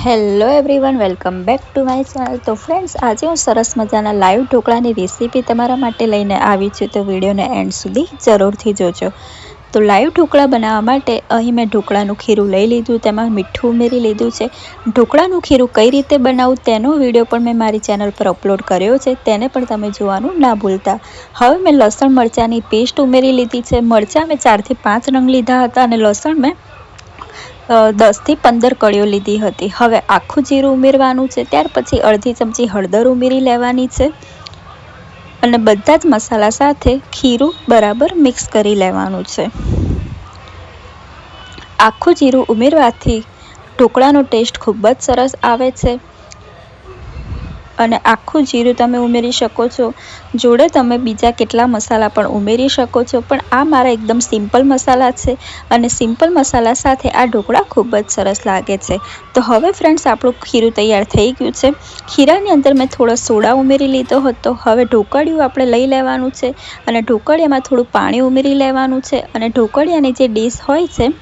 Hello everyone, welcome back to my channel. તો friends, આજે હું સરસ મજાના લાઈવ ઢોકળાની રેસીપી તમારા માટે લઈને આવી છું, તો વિડીયોને એન્ડ સુધી જરૂરથી જોજો। તો લાઈવ ઢોકળા બનાવવા માટે અહીં મેં ઢોકળાનું ખીરું લઈ લીધું, તેમાં મીઠું ઉમેરી લીધું છે। ઢોકળાનું ખીરું કઈ રીતે બનાવવું તેનો વિડીયો પણ મેં મારી ચેનલ પર અપલોડ કર્યો છે, તેને પણ તમે જોવાનું ના ભૂલતા। હવે મેં લસણ મરચાંની પેસ્ટ ઉમેરી લીધી છે। મરચાં મેં 4 થી 5 નંગ લીધા હતા અને લસણ મેં 10 થી 15 કળીઓ લીધી હતી। હવે આખું જીરું ઉમેરવાનું છે, ત્યાર પછી અડધી ચમચી હળદર ઉમેરી લેવાની છે અને બધા જ મસાલા સાથે ખીરું બરાબર મિક્સ કરી લેવાનું છે। આખું જીરું ઉમેરવાથી ઢોકળાનો ટેસ્ટ ખૂબ જ સરસ આવે છે અને આખું જીરું તમે ઉમેરી શકો છો, જોડે તમે બીજા કેટલા મસાલા પણ ઉમેરી શકો છો, પણ આ મારા એકદમ સિમ્પલ મસાલા છે અને સિમ્પલ મસાલા સાથે આ ઢોકળા ખૂબ જ સરસ લાગે છે। તો હવે ફ્રેન્ડ્સ, આપણું ખીરું તૈયાર થઈ ગયું છે। ખીરાની અંદર મેં થોડો સોડા ઉમેરી લીધો હતો। હવે ઢોકળિયું આપણે લઈ લેવાનું છે અને ઢોકળિયામાં થોડું પાણી ઉમેરી લેવાનું છે અને ઢોકળિયાની જે ડીશ હોય છે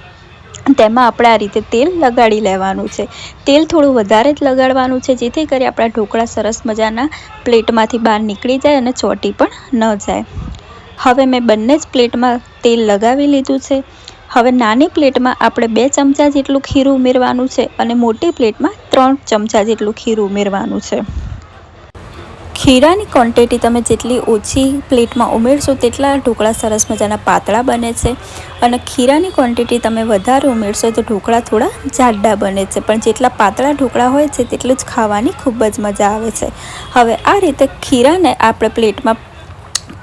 તેમાં આપણે આ રીતે તેલ લગાડી લેવાનું છે। તેલ થોડું વધારે જ લગાડવાનું છે, જેથી કરી આપણા ઢોકળા સરસ મજાના પ્લેટમાંથી બહાર નીકળી જાય અને ચોટી પણ ન જાય। હવે મેં બંને જ પ્લેટમાં તેલ લગાવી લીધું છે। હવે નાની પ્લેટમાં આપણે 2 ચમચા જેટલું ખીરું ઉમેરવાનું છે અને મોટી પ્લેટમાં 3 ચમચા જેટલું ખીરું ઉમેરવાનું છે। ખીરાની ક્વોન્ટિટી તમે જેટલી ઓછી પ્લેટમાં ઉમેરશો તેટલા ઢોકળા સરસ મજાના પાતળા બને છે અને ખીરાની ક્વોન્ટિટી તમે વધારે ઉમેરશો તો ઢોકળા થોડા જાડા બને છે, પણ જેટલા પાતળા ઢોકળા હોય છે તેટલું જ ખાવાની ખૂબ જ મજા આવે છે। હવે આ રીતે ખીરાને આપણે પ્લેટમાં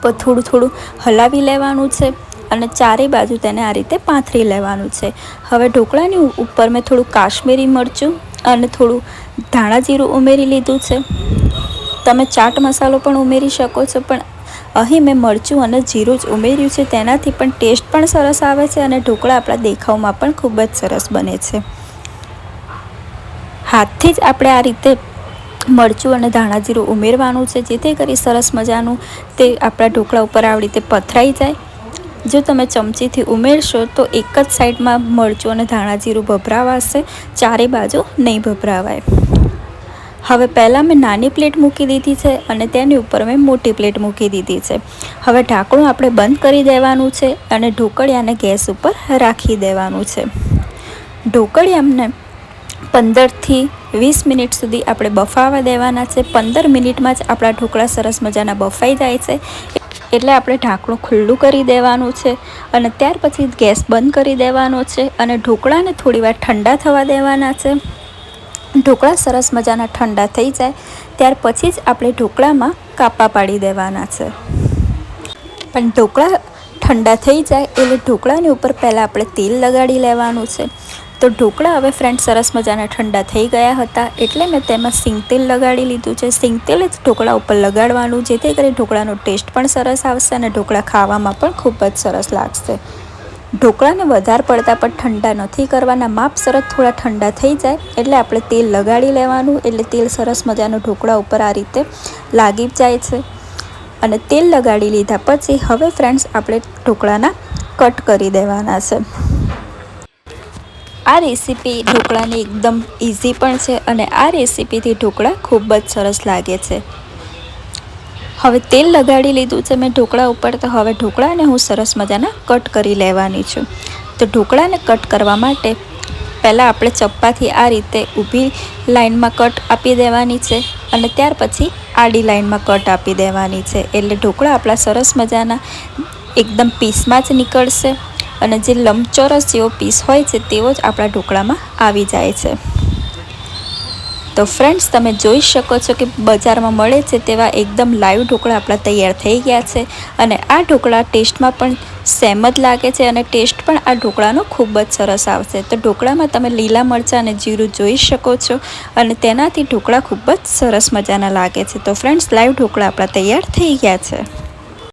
થોડું થોડું હલાવી લેવાનું છે અને ચારે બાજુ તેને આ રીતે પાથરી લેવાનું છે। હવે ઢોકળાની ઉપર મેં થોડું કાશ્મીરી મરચું અને થોડું ધાણા જીરું ઉમેરી લીધું છે। તમે ચાટ મસાલો પણ ઉમેરી શકો છો, પણ અહીં મેં મરચું અને જીરું જ ઉમેર્યું છે, તેનાથી પણ ટેસ્ટ પણ સરસ આવે છે અને ઢોકળા આપણા દેખાવમાં પણ ખૂબ જ સરસ બને છે। હાથથી જ આપણે આ રીતે મરચું અને ધાણા જીરું ઉમેરવાનું છે, જેથી કરી સરસ મજાનું તે આપણા ઢોકળા ઉપર આવી રીતે પથરાઈ જાય। જો તમે ચમચીથી ઉમેરશો તો એક જ સાઈડમાં મરચું અને ધાણા જીરું ભભરાવાશે, ચારે બાજુ નહીં ભભરાવાય। હવે પહેલાં મેં નાની પ્લેટ મૂકી દીધી છે અને તેની ઉપર મેં મોટી પ્લેટ મૂકી દીધી છે। હવે ઢાંકણું આપણે બંધ કરી દેવાનું છે અને ઢોકળિયાને ગેસ ઉપર રાખી દેવાનું છે। ઢોકળિયાને 15 થી 20 મિનિટ સુધી આપણે બફાવા દેવાના છે। 15 મિનિટમાં જ આપણા ઢોકળા સરસ મજાના બફાઈ જાય છે, એટલે આપણે ઢાંકણું ખુલ્લું કરી દેવાનું છે અને ત્યાર પછી ગેસ બંધ કરી દેવાનો છે અને ઢોકળાને થોડીવાર ઠંડા થવા દેવાના છે। ઢોકળા સરસ મજાના ઠંડા થઈ જાય ત્યાર પછી જ આપણે ઢોકળામાં કાપા પાડી દેવાના છે। પણ ઢોકળા ઠંડા થઈ જાય એટલે ઢોકળાની ઉપર પહેલાં આપણે તેલ લગાડી લેવાનું છે। તો ઢોકળા હવે ફ્રેન્ડ સરસ મજાના ઠંડા થઈ ગયા હતા, એટલે મેં તેમાં સિંગ તેલ લગાડી લીધું છે। સિંગ તેલ જ ઢોકળા ઉપર લગાડવાનું, જેથી કરી ઢોકળાનો ટેસ્ટ પણ સરસ આવશે અને ઢોકળા ખાવામાં પણ ખૂબ જ સરસ લાગશે। ઢોકળાને વધારે પડતા પણ ઠંડા નથી કરવાના, માપસર થોડા ઠંડા થઈ જાય એટલે આપણે તેલ લગાડી લેવાનું, એટલે તેલ સરસ મજાનું ઢોકળા ઉપર આ રીતે લાગી જાય છે। અને તેલ લગાડી લીધા પછી હવે ફ્રેન્ડ્સ આપણે ઢોકળાના કટ કરી દેવાના છે। આ રેસીપી ઢોકળાની એકદમ ઇઝી પણ છે અને આ રેસીપીથી ઢોકળા ખૂબ જ સરસ લાગે છે। હવે તેલ લગાડી લીધું છે મેં ઢોકળા ઉપર, તો હવે ઢોકળાને હું સરસ મજાના કટ કરી લેવાની છું। તો ઢોકળાને કટ કરવા માટે પહેલાં આપણે ચપ્પાથી આ રીતે ઊભી લાઈનમાં કટ આપી દેવાની છે અને ત્યાર પછી આડી લાઈનમાં કટ આપી દેવાની છે, એટલે ઢોકળા આપણા સરસ મજાના એકદમ પીસમાં જ નીકળશે અને જે લંબચોરસ જેવો પીસ હોય છે તેવો જ આપણા ઢોકળામાં આવી જાય છે। તો ફ્રેન્ડ્સ, તમે જોઈ શકો છો કે બજારમાં મળે છે તેવા એકદમ લાઈવ ઢોકળા આપણા તૈયાર થઈ ગયા છે અને આ ઢોકળા ટેસ્ટમાં પણ સેમ જ લાગે છે અને ટેસ્ટ પણ આ ઢોકળાનો ખૂબ જ સરસ આવશે। તો ઢોકળામાં તમે લીલા મરચાં અને જીરું જોઈ શકો છો અને તેનાથી ઢોકળા ખૂબ જ સરસ મજાના લાગે છે। તો ફ્રેન્ડ્સ, લાઈવ ઢોકળા આપણા તૈયાર થઈ ગયા છે।